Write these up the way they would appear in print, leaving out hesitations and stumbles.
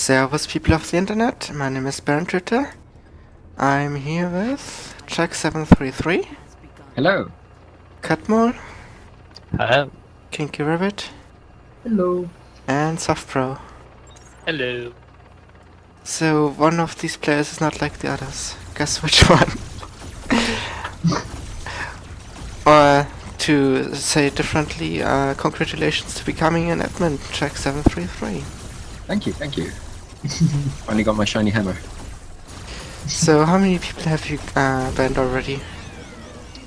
Servus, people of the internet. My name is Baerentoeter. I'm here with Jack733. Hello. Ketmol. Hello. KinkyRabbit. Hello. And softpro. Hello. So one of these players is not like the others. Guess which one? Or to say it differently, congratulations to becoming an admin, Jack733. Thank you. Finally got my shiny hammer. So how many people have you banned already?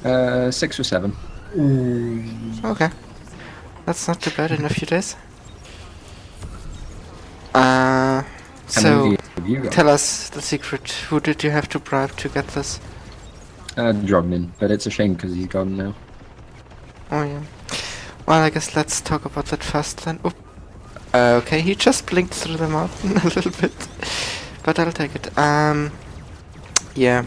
6 or 7. Okay. That's not too bad in a few days. How So, many have you got? tell us the secret. Who did you have to bribe to get this? Drognin, but it's a shame because he's gone now. Oh yeah. Well, I guess let's talk about that first then. Oop. Okay, he just blinked through the mountain a little bit. But I'll take it. Yeah.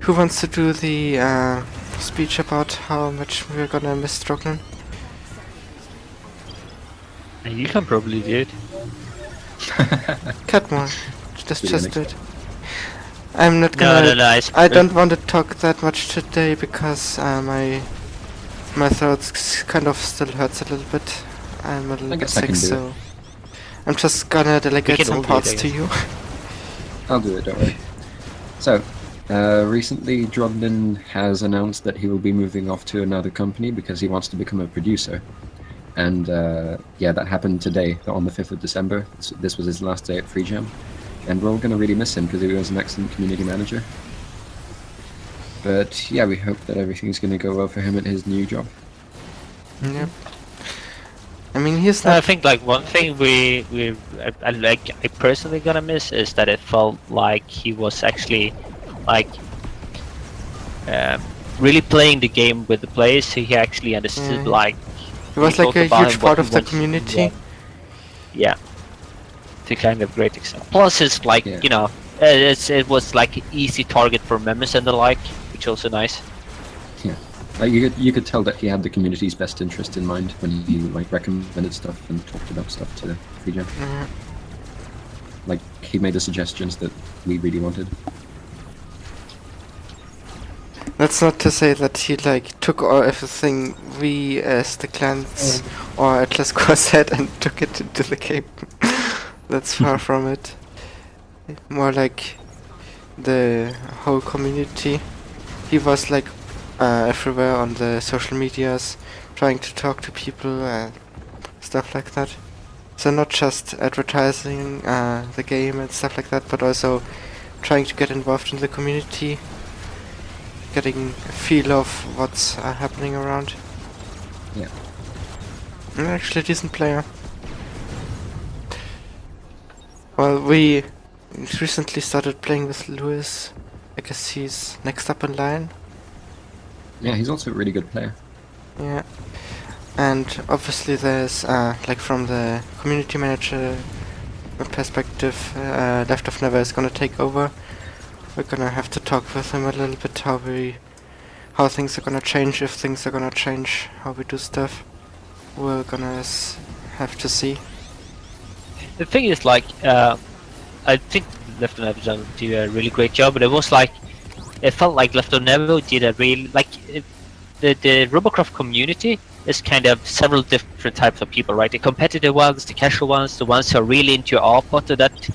Who wants to do the speech about how much we're gonna miss Drognin? You can probably do it. Catmore. Just Really do it. I'm not No, gonna... no. I don't want to talk that much today because my throat kind of still hurts a little bit. I'm a little bit guess I sick, can do so I'm just gonna delegate can some all do it, parts I to guess. you. I'll do it, don't worry. So, recently Drognin has announced that he will be moving off to another company because he wants to become a producer. And yeah, that happened today, on the 5th of December. This was his last day at Free Jam. And we're all going to really miss him because he was an excellent community manager. But yeah, we hope that everything's going to go well for him at his new job. Yeah. I mean, he's I not... think like one thing I personally gonna miss is that it felt like he was actually like really playing the game with the players. So he actually understood like He was he like thought a about huge what part he of the wanted to community. do. Yeah, to kind of great extent. Plus, it's like Yeah. you know, it was like an easy target for members and the like, which also nice. Yeah, like you could tell that he had the community's best interest in mind when he like recommended stuff and talked about stuff to Free Jam. Mhm. Like he made the suggestions that we really wanted. That's not to say that he like took everything we as the clans or Atlas Core said and took it into the game. That's far from it. More like the whole community. He was like everywhere on the social medias, trying to talk to people and stuff like that. So not just advertising the game and stuff like that, but also trying to get involved in the community, getting a feel of what's happening around. Yeah. And actually a decent player. Well, we recently started playing with Lewis. I guess he's next up in line. Yeah, he's also a really good player. Yeah. And obviously there's, like from the community manager perspective, Left of Never is gonna take over. We're gonna have to talk with him a little bit how things are gonna change, if things are gonna change, how we do stuff. We're gonna have to see. The thing is, like, I think Left on Never did a really great job, but it was like, it felt like Left on Never did a really, like, the Robocraft community is kind of several different types of people, right? The competitive ones, the casual ones, the ones who are really into RPOT and that,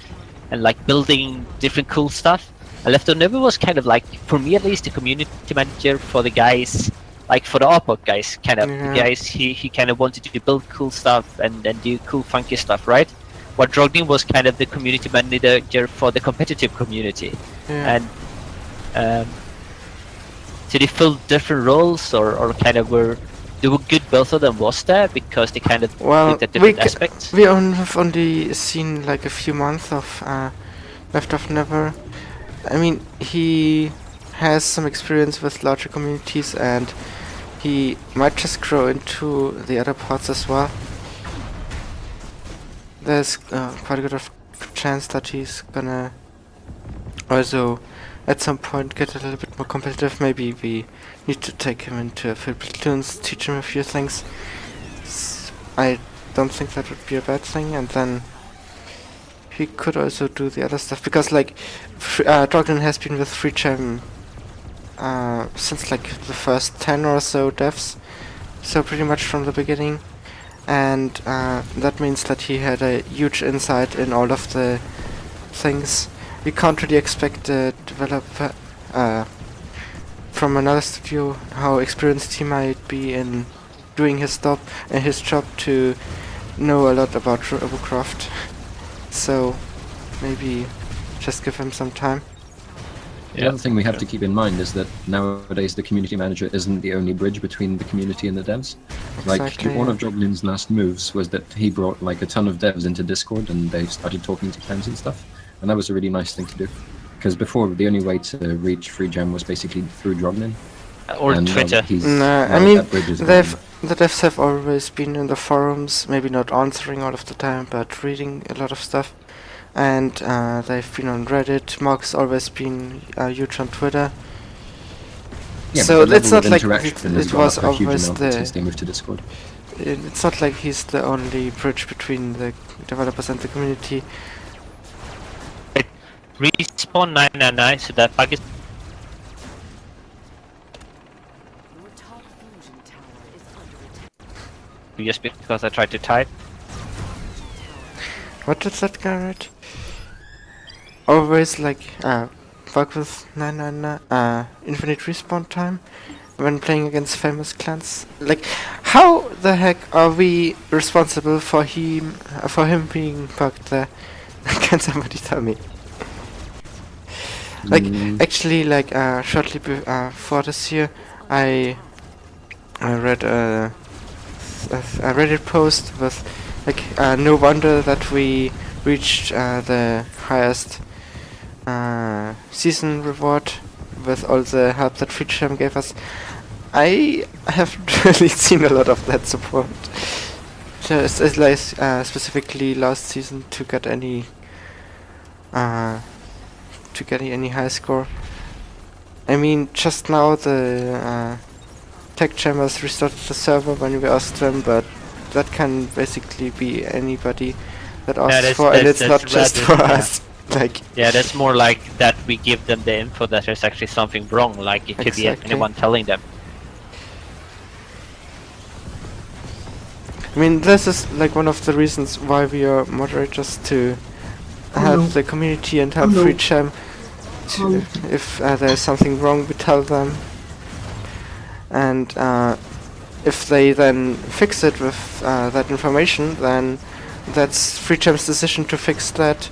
and like building different cool stuff. And Left on Never was kind of like, for me at least, the community manager for the guys, like for the RPOT guys, kind of, Yeah. the guys he kind of wanted to build cool stuff and do cool funky stuff, right? While Drognin was kind of the community manager for the competitive community. Yeah. And so they filled different roles, or kind of were good, both of them was there because they kind of Well, looked at different aspects. we have only seen like a few months of Left of Never. I mean, he has some experience with larger communities and he might just grow into the other parts as well. There's quite a good of chance that he's gonna also at some point get a little bit more competitive. Maybe we need to take him into a few platoons, teach him a few things. I don't think that would be a bad thing, and then he could also do the other stuff, because like Drognin has been with FreeChem since like the first 10 or so devs, so pretty much from the beginning, and that means that he had a huge insight in all of the things. We can't really expect a developer from another studio, how experienced he might be in doing his job, to know a lot about Robocraft. So maybe just give him some time. The other thing we have to keep in mind is that nowadays the community manager isn't the only bridge between the community and the devs. Exactly, Like, one of Drognin's last moves was that he brought like a ton of devs into Discord and they started talking to clans and stuff. And that was a really nice thing to do. Because before, the only way to reach FreeGem was basically through Drognin. Or And Twitter. I mean, the devs have always been in the forums, maybe not answering all of the time, but reading a lot of stuff. And they've been on Reddit. Mark's always been huge on Twitter. Yeah, so but it's not like interaction has it gone was up a huge always amount since they moved to Discord. It's not like he's the only bridge between the developers and the community. Respawn 999, so that bug is. Just because I tried to type. What did that guy write? Always like bug with 999 infinite respawn time when playing against famous clans. Like, how the heck are we responsible for him being bugged there? Can somebody tell me? Like, actually, like shortly before this year, I read a Reddit post with like no wonder that we reached the highest season reward with all the help that FreeChem gave us. I haven't really seen a lot of that support. Just as like specifically last season to get any high score. I mean, just now the tech chambers restarted the server when we asked them, but that can basically be anybody that asks for, and it's not just for us. Like, yeah, that's more like that we give them the info that there's actually something wrong. Like it could be anyone telling them. I mean, this is like one of the reasons why we are moderators, to help the community and help FreeChem. If there's something wrong, we tell them, and if they then fix it with that information, then that's FreeChem's decision to fix that,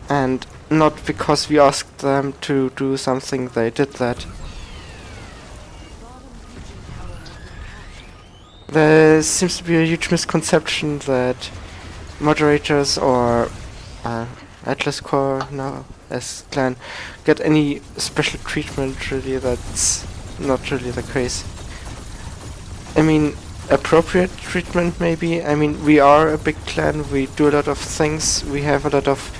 and not because we asked them to do something, they did that. There seems to be a huge misconception that moderators or Atlas Core now as clan get any special treatment. Really, that's not really the case. I mean, appropriate treatment maybe. I mean, we are a big clan, we do a lot of things, we have a lot of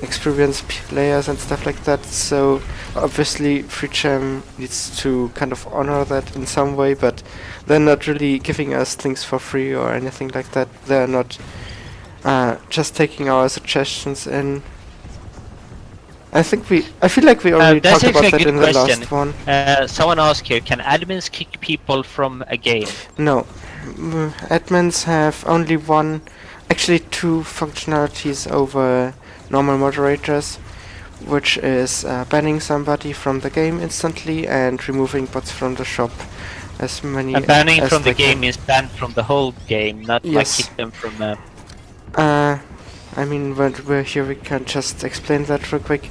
experienced players and stuff like that, so obviously FreeChem needs to kind of honor that in some way, but they're not really giving us things for free or anything like that. They're not just taking our suggestions in. I feel like we already talked about that in the last one. Someone asked here, can admins kick people from a game? No. Admins have only actually two functionalities over normal moderators, which is banning somebody from the game instantly and removing bots from the shop. As many banning as from the they can. game is banned from the whole game, not like kick them from I mean, when we're here, we can just explain that real quick.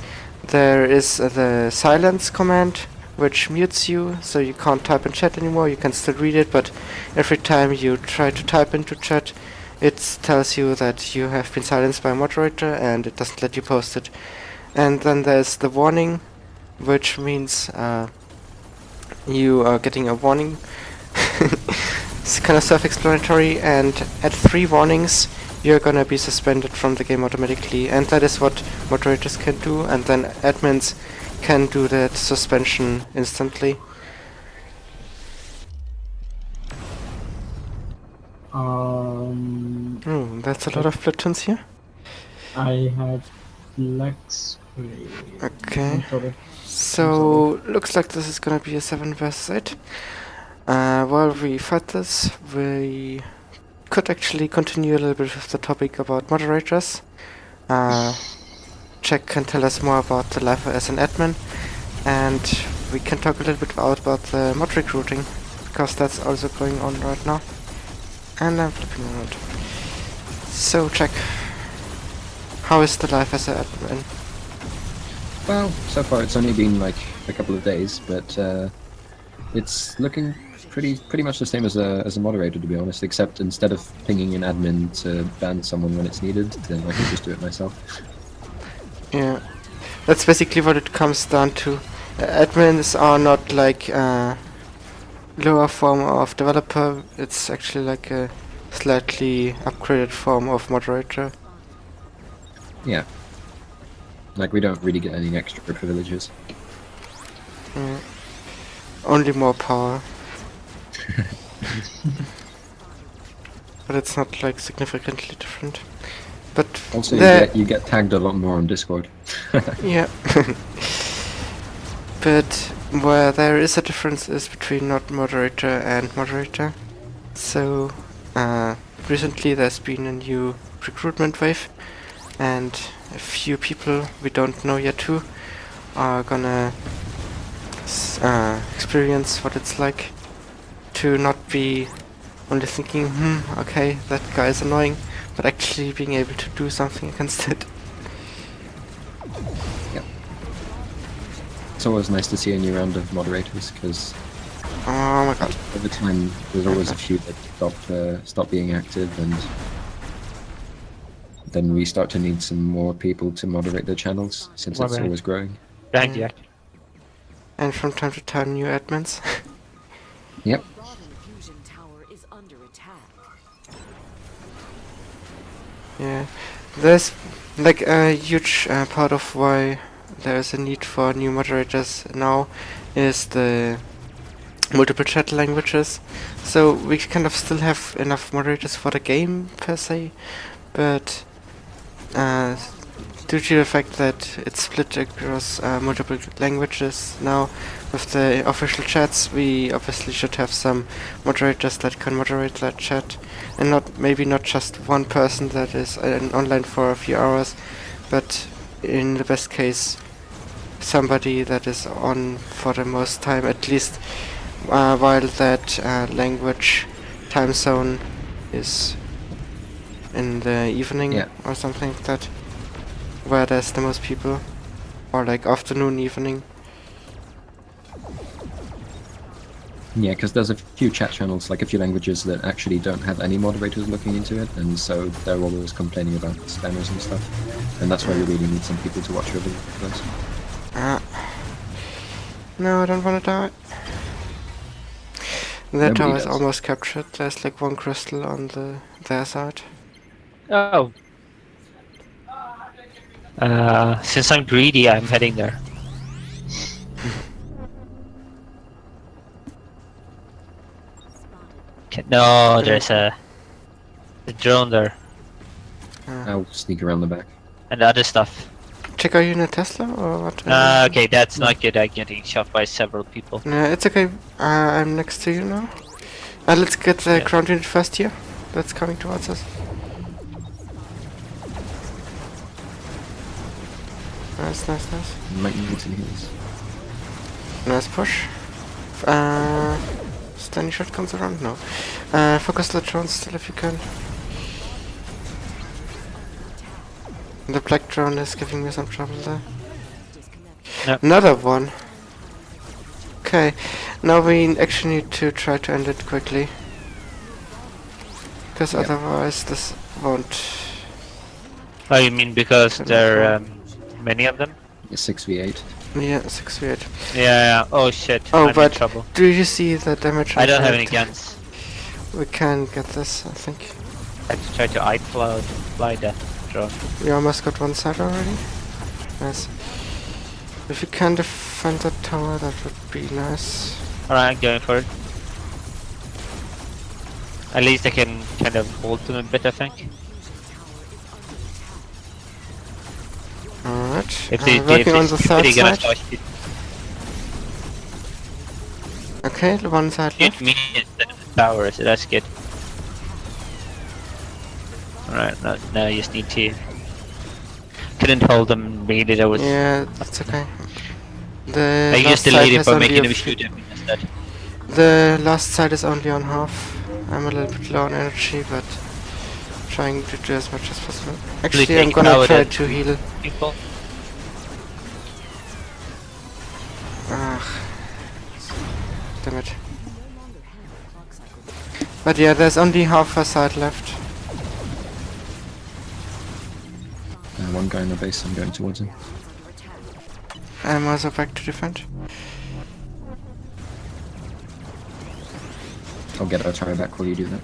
There is the silence command, which mutes you, so you can't type in chat anymore. You can still read it, but every time you try to type into chat, it tells you that you have been silenced by a moderator, and it doesn't let you post it. And then there's the warning, which means you are getting a warning. It's kind of self-explanatory, and at 3 warnings, you're gonna be suspended from the game automatically, and that is what moderators can do, and then admins can do that suspension instantly. Oh, That's a lot of platoons here. I have black screen. Okay. Sorry. So looks like this is gonna be a 7 versus 8. While we fight this, we could actually continue a little bit with the topic about moderators. Jack can tell us more about the life as an admin, and we can talk a little bit about the mod recruiting, because that's also going on right now. And I'm flipping around. So Jack, how is the life as an admin? Well, so far it's only been like a couple of days, but it's looking pretty much the same as a moderator, to be honest. Except instead of pinging an admin to ban someone when it's needed, then I can just do it myself. Yeah, that's basically what it comes down to. Admins are not like a lower form of developer, it's actually like a slightly upgraded form of moderator. Yeah. Like, we don't really get any extra privileges. Yeah. Only more power. But it's not like significantly different. But Also, you get tagged a lot more on Discord. yeah. But where there is a difference is between not moderator and moderator. So recently there's been a new recruitment wave, and a few people we don't know yet who are gonna experience what it's like to not be only thinking, okay, that guy is annoying, but actually being able to do something against it. Yep. It's always nice to see a new round of moderators, because Oh my god. over time there's always a few that stop being active, and then we start to need some more people to moderate their channels, since One it's minute. always growing. Behind you. And from time to time new admins. Yep. Fusion tower is under attack. Yeah, there's like a huge part of why there's a need for new moderators now is the multiple chat languages. So we kind of still have enough moderators for the game per se, but due to the fact that it's split across multiple languages now with the official chats, we obviously should have some moderators that can moderate that chat, and maybe not just one person that is online for a few hours, but in the best case somebody that is on for the most time, at least while that language time zone is in the evening. Yeah. Or something like that, where there's the most people, or like afternoon, evening. Yeah, because there's a few chat channels, like a few languages that actually don't have any moderators looking into it, and so they're always complaining about spammers and stuff. And that's why we really need some people to watch over those. No, I don't want to die. That Nobody tower is does. almost captured. There's like one crystal on their side. Oh. Since I'm greedy, I'm heading there. No, there's a drone there, I'll sneak around the back. and other stuff. Check, are you in a Tesla or what? Okay, that's not good. I'm getting shot by several people. No, it's okay. I'm next to you now. Let's get the Yeah. ground unit first here. That's coming towards us. Nice, nice, nice. Might need some heals. Nice push. Stun shot comes around? No. Focus the drones still if you can. The black drone is giving me some trouble there. Yep. Another one. Okay, now we actually need to try to end it quickly. Because Yep. otherwise this won't... Oh, you mean because there are many of them? It's 6v8. Yeah, 6v8. Yeah. Oh shit. Oh, I'm in but trouble. do you see the damage? I don't have any inflict? guns. We can get this, I think. I have to try to fly that drone. We almost got one side already. Nice. If you can defend that tower, that would be nice. Alright, I'm going for it. At least I can kind of hold them a bit, I think. If they working on the third they're gonna side. start shooting Okay, the one side left. me instead of the tower, so that's good. Alright, now you just need to... Couldn't hold them really, that was... Yeah, that's okay. The I last just side delayed it has by only making a them few- shoot him instead. The last side is only on half. I'm a little bit low on energy, but trying to do as much as possible. Actually, I'm take gonna power try then. to heal. People. Ah, damn it. But yeah, there's only half a side left. One guy in the base, I'm going towards him. I'm also back to defend. I'll get our tower back while you do that.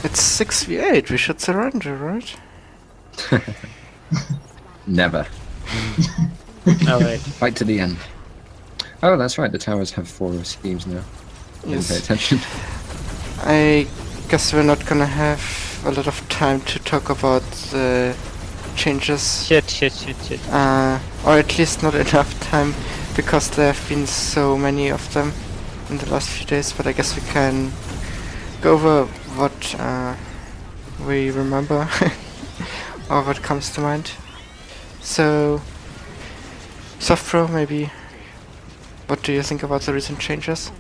It's 6v8, we should surrender, right? Never. Alright. Fight to the end. Oh, that's right, the towers have 4 schemes now. Didn't pay Yes. attention. I guess we're not gonna have a lot of time to talk about the changes. Shit. Or at least not enough time, because there have been so many of them in the last few days, but I guess we can go over what we remember or what comes to mind. So, softpro, maybe, what do you think about the recent changes?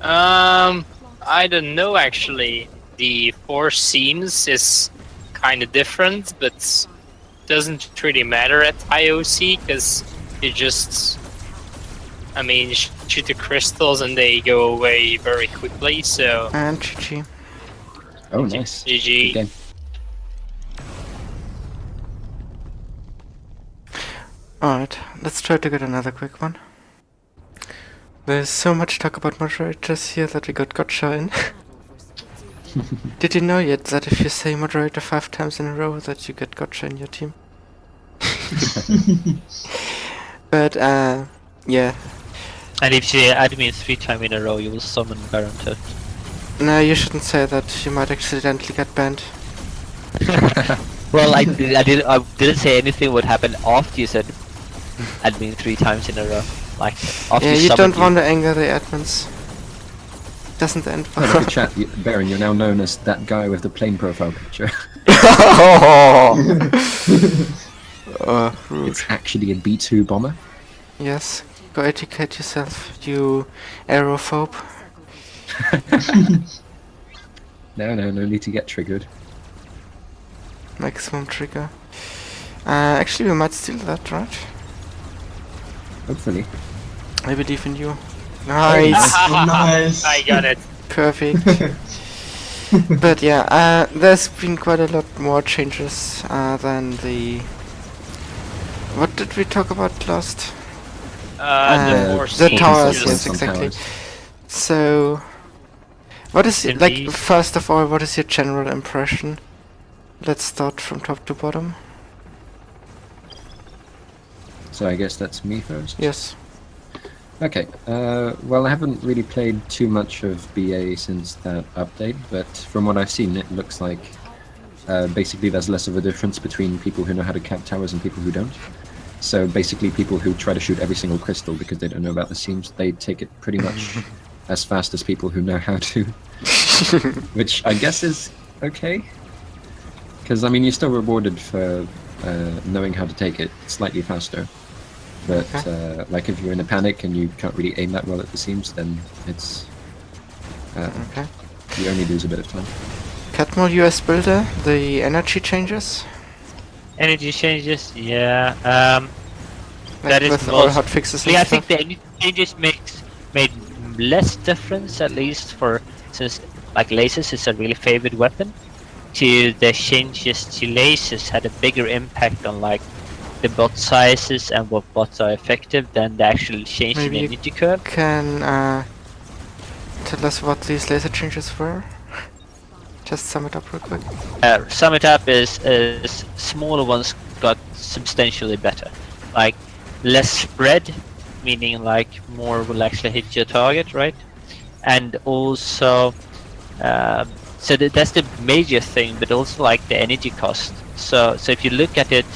I don't know actually. The 4 scenes is kind of different, but doesn't really matter at IOC because you just, I mean, shoot the crystals and they go away very quickly. So And GG. Oh, nice. Good GG. game. Alright, let's try to get another quick one. There's so much talk about moderators here that we got gotcha in. Did you know yet that if you say moderator 5 times in a row that you get gotcha in your team? But yeah. And if you add me 3 times in a row, you will summon Baerentoeter. No, you shouldn't say that, you might accidentally get banned. Well, I didn't say anything would happen after you said admin 3 times in a row. Like, after Yeah, you you summoned don't want to anger the admins. Doesn't end Oh, look well. at chat. Baron, you're now known as that guy with the plane profile picture. Rude. It's actually a B2 bomber. Yes, go educate yourself, you aerophobe. No need to get triggered. Maximum trigger. Actually, we might steal that, right? Hopefully. I believe in you. Nice! Nice. I got it. Perfect. But yeah, there's been quite a lot more changes than the... What did we talk about last? The 4 the scenes. towers, just- yes, Some exactly. towers. So... What is it, like, Indeed. first of all, what is your general impression? Let's start from top to bottom. So I guess that's me first. Yes. Okay. Well, I haven't really played too much of BA since that update, but from what I've seen, it looks like basically there's less of a difference between people who know how to cap towers and people who don't. So basically, people who try to shoot every single crystal because they don't know about the seams, they take it pretty much as fast as people who know how to, which I guess is okay. Because I mean, you're still rewarded for knowing how to take it slightly faster. But like if you're in a panic and you can't really aim that well at the seams, then it's Okay. you only lose a bit of time. Ketmol US builder, the energy changes? Energy changes, yeah. Like That is with all most- hotfixes and Yeah, I stuff? think the energy changes made less difference, at least since like lasers is a really favored weapon. To the changes to lasers had a bigger impact on like the bot sizes and what bots are effective than the actual change Maybe in you energy curve. Can tell us what these laser changes were? Just sum it up real quick. Sum it up is smaller ones got substantially better. Like less spread, meaning like more will actually hit your target, right? And also, so that's the major thing, but also like the energy cost. So if you look at it,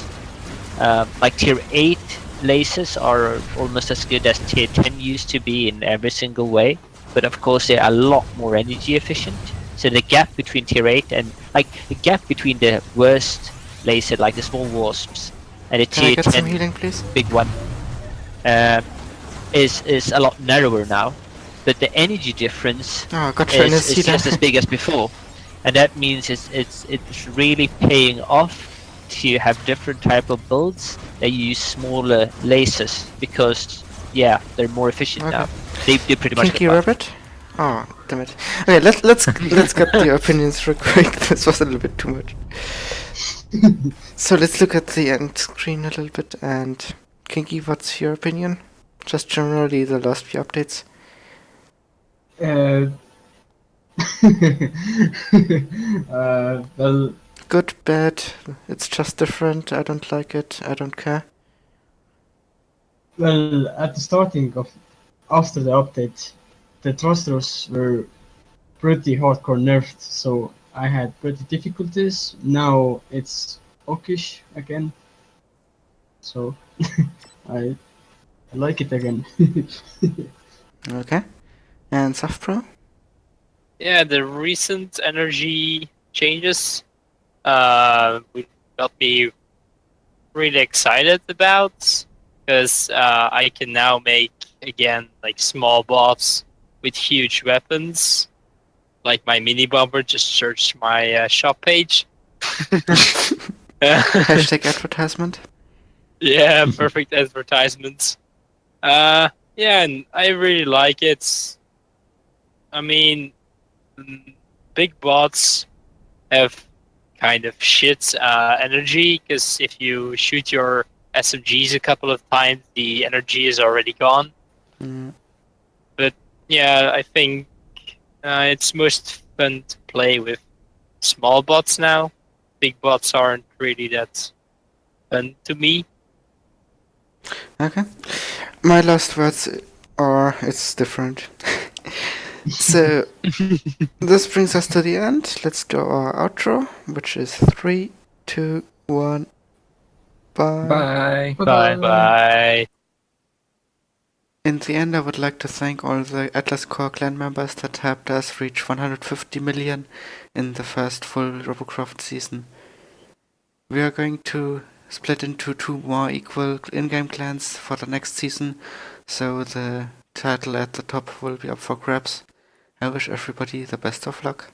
like tier 8 lasers are almost as good as tier 10 used to be in every single way, but of course they are a lot more energy efficient. So the gap between tier 8 and like the gap between the worst laser, like the small wasps, and the Can I tier get 10 some healing, please? big one, is a lot narrower now, but the energy difference Oh, got Trainers is healer. just as big as before, and that means it's really paying off to have different type of builds that use smaller lasers because they're more efficient Okay. now. They pretty much get buffed. KinkyRabbit? Oh, damn it. Okay, let's get the opinions real quick. This was a little bit too much. So let's look at the end screen a little bit. And Kinky, what's your opinion? Just generally the last few updates. Well, Good, bad. It's just different. I don't like it. I don't care. well, at the starting of after the update, the thrusters were pretty hardcore nerfed, so I had pretty difficulties. Now it's okish again, so I like it again. Okay. And softpro? Yeah, the recent energy changes got me really excited about, because I can now make again like small bots with huge weapons. Like my mini bomber, just search my shop page. Hashtag advertisement. Yeah, perfect advertisements. Yeah, and I really like it. I mean, big bots have kind of shit energy, because if you shoot your SMGs a couple of times, the energy is already gone. Mm. But yeah, I think it's most fun to play with small bots now. Big bots aren't really that fun to me. Okay. My last words are it's different. So this brings us to the end. Let's do our outro, which is 3, 2, 1. Bye. Bye. Bye. In the end, I would like to thank all the Atlas Core clan members that helped us reach 150 million in the first full Robocraft season. We are going to split into 2 more equal in-game clans for the next season, so the title at the top will be up for grabs. I wish everybody the best of luck.